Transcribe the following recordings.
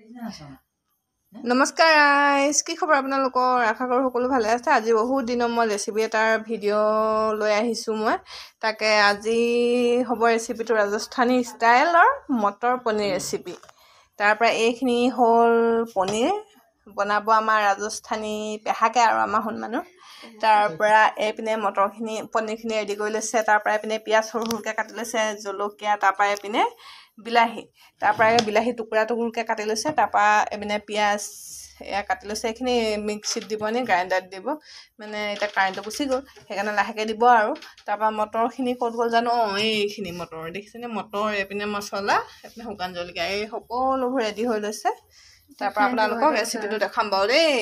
নমস্কাৰ গাইজ, কি খবৰ আপোনালোকৰ? আশা কৰোঁ সকলো ভালে আছে। আজি বহুত দিনৰ মই ৰেচিপি এটাৰ ভিডিঅ' লৈ আহিছোঁ। তাকে আজি হ'ব ৰেচিপিটো ৰাজস্থানী ষ্টাইলৰ মটৰ পনীৰ ৰেচিপি। তাৰপৰা এইখিনি হ'ল পনীৰ বনাব আমাৰ ৰাজস্থানী পেহাকে আৰু আমাৰ মানুহ। তাৰপৰা এইপিনে পনীৰখিনি ৰেডি কৰি লৈছে। তাৰপৰা এইপিনে পিঁয়াজ সৰু সৰুকৈ কাটি লৈছে, জলকীয়া, তাৰপৰা এইপিনে বিলাহী, তাৰপৰা বিলাহী টুকুৰা টুকুৰকৈ কাটি লৈছে। তাৰপৰা এইপিনে পিঁয়াজ এয়া কাটি লৈছে। এইখিনি মিক্সিত দিব নে গ্ৰাইণ্ডাৰত দিব, মানে এতিয়া কাৰেণ্টটো গুচি গ'ল, সেইকাৰণে লাহেকৈ দিব আৰু। তাৰপৰা মটৰখিনি ক'ত গ'ল জানো? এইখিনি মটৰ দেখিছেনে? মটৰ এইপিনে মছলা, এইপিনে শুকান জলকীয়া, এই সকলোবোৰ ৰেডি হৈ লৈছে। তাৰপৰা আপোনালোকক ৰেচিপিটো দেখাম বাৰু দেই।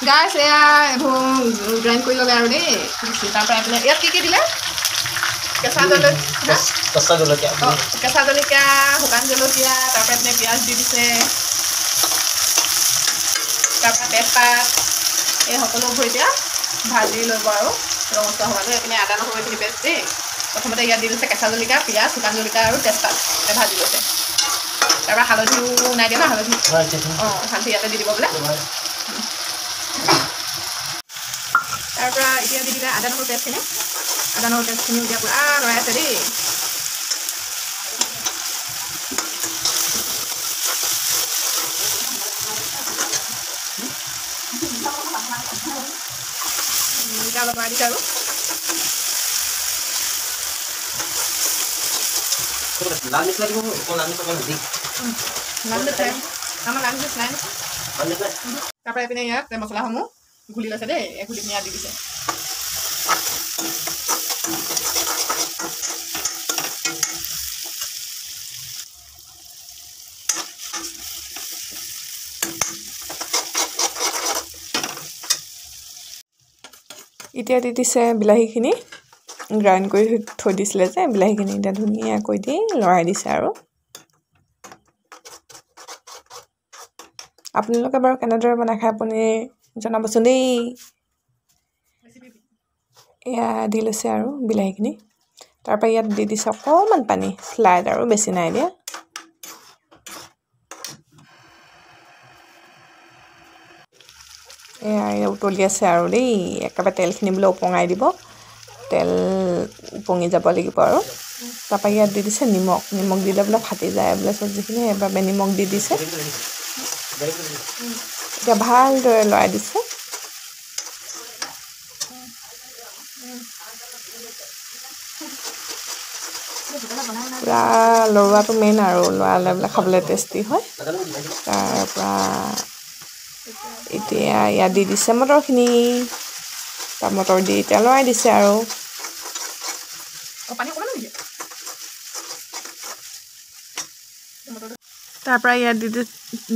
গাইছ, এয়া এইবোৰ গ্ৰাইণ্ড কৰি ল'লে আৰু দেই। তাৰপৰা এইপিনে ইয়াত কি দিলে? কেঁচা জলকীয়া, শুকান জলকীয়া, তাৰপৰা এইপিনে পিঁয়াজ দি দিছে, তাৰপৰা তেজপাত, এই সকলোবোৰ এতিয়া ভাজি ল'ব আৰু ৰঙচুৱা হোৱাটো। এইপিনে আদা নহৰু এইখিনি পেষ্ট দেই। প্ৰথমতে ইয়াত দি দিছে কেঁচা জলকীয়া, পিঁয়াজ, শুকান জলকীয়া আৰু তেজপাত ভাজি লৈছে। তাৰপৰা হালধিও নাই দিয়া ন? হালধি ইয়াতে দি দিব বোলে। তাৰপৰা এতিয়া দি দিলে আদা নহৰু পেষ্টখিনি এতিয়া পুৰা লৰাই আছে দেই। অলপ লৰাই দিছে আৰু তাৰপৰা এইপিনে ইয়াত মছলাসমূহ ঘুলি লৈছে দেই। এই ঘুলিখিনি ইয়াত দি দিছে। এতিয়া দি দিছে বিলাহীখিনি, গ্ৰাইণ্ড কৰি থৈ দিছিলে যে বিলাহীখিনি এতিয়া ধুনীয়াকৈ দি লৰাই দিছে আৰু। আপোনালোকে বাৰু কেনেদৰে বনাই খাই পনীৰ জনাবচোন দেই। এয়া দি লৈছে আৰু বিলাহীখিনি। তাৰপৰা ইয়াত দি দিছে অকণমান পানী, স্লাইড আৰু বেছি নাই দিয়া। এয়া উতলি আছে আৰু দেই। একেবাৰে তেলখিনি বোলে উপঙাই দিব, তেল উপঙি যাব লাগিব আৰু। তাৰপৰা ইয়াত দি দিছে নিমখ দিলে বোলে ফাটি যায় বোলে চব্জিখিনি, সেইবাবে নিমখ দি দিছে। এতিয়া ভালদৰে লৰাই দিছে। পূৰা লৰোৱাটো মেইন আৰু, লৰালে বোলে খাবলৈ টেষ্টি হয়। তাৰপৰা এতিয়া ইয়াত দি দিছে মটৰখিনি। মটৰ দি এতিয়া লৰাই দিছে আৰু। তাৰপৰা ইয়াত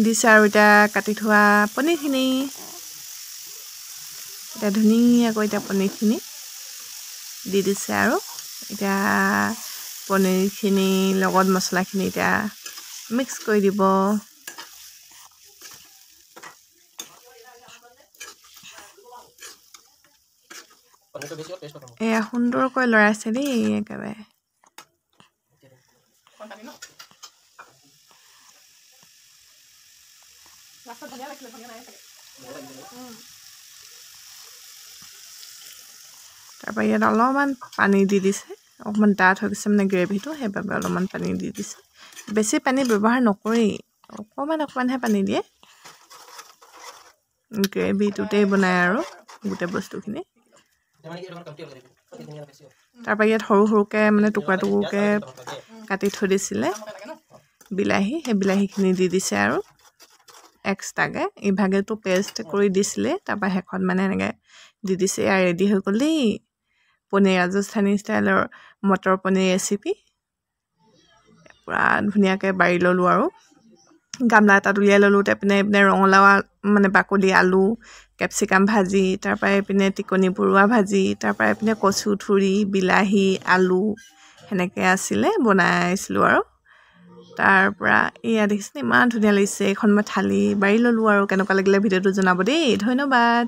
দিছে আৰু এতিয়া কাটি থোৱা পনীৰখিনি। এতিয়া ধুনীয়াকৈ এতিয়া পনীৰখিনি দি দিছে আৰু। এতিয়া পনীৰখিনিৰ লগত মছলাখিনি এতিয়া মিক্স কৰি দিব। এয়া সুন্দৰকৈ লৰাইছে দেই একেবাৰে। তাৰপৰা ইয়াত অলপমান পানী দি দিছে, অকণমান ডাঠ হৈ গৈছে মানে গ্ৰেভিটো, সেইবাবে অলপমান পানী দি দিছে। বেছি পানী ব্যৱহাৰ নকৰি অকণমানহে পানী দিয়ে। গ্ৰেভিটোতেই বনায় আৰু গোটেই বস্তুখিনি। তাৰপৰা ইয়াত সৰু সৰুকৈ মানে টুকুৰা টুকুৰকৈ কাটি থৈ দিছিলে বিলাহী, সেই বিলাহীখিনি দি দিছে আৰু এক্সট্ৰাকৈ। ইভাগেটো পেষ্ট কৰি দিছিলে, তাৰপৰা শেষত মানে এনেকৈ দি দিছে। এয়া ৰেডি হৈ গ'ল দেই পনীৰ, ৰাজস্থানী ষ্টাইলৰ মটৰ পনীৰ ৰেচিপি। পূৰা ধুনীয়াকৈ বাৰি ল'লোঁ আৰু গামলা এটাত উলিয়াই ল'লোঁ। এইপিনে ৰঙালাও মানে বাকলি, আলু, কেপচিকাম ভাজি, তাৰপৰা এইপিনে টিকনি পৰুৱা ভাজি, তাৰপৰা এইপিনে কচু থুৰি, বিলাহী, আলু সেনেকৈ আছিলে, বনাইছিলোঁ আৰু। তাৰপৰা এয়া দেখিছেনে ইমান ধুনীয়া লাগিছে। এইখন মই থালি বাৰি ল'লোঁ আৰু। কেনেকুৱা লাগিলে ভিডিঅ'টো জনাব দেই। ধন্যবাদ।